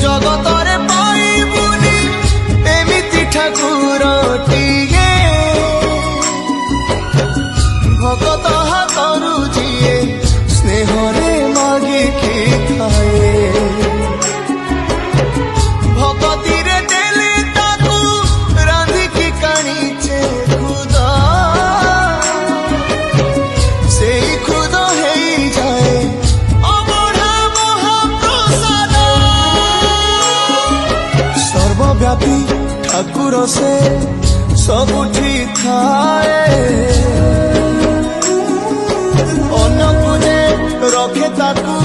ଜଗତରେ ପାଇବୁନି ଏମିତି ଠାକୁରଟିଏ ଭଗତ ହାତରୁ ଯିଏ ସ୍ନେହରେ ମାଗିକି ଥାଏ ଭଗତିରେ ଦେଲେ ତାକୁ ରାନ୍ଧିକି କାଣିଛେ ଖୁଦ ସେଇ ଖୁଦ ହେଇଯାଏ ଅବଢା ମହାପ୍ରସାଦ ସର୍ବବ୍ୟାପୀ ଠାକୁର ସେ ସବୁଠି ଥାଏ ଅନ୍ୟକୁ ଯେ ରଖେ ତାକୁ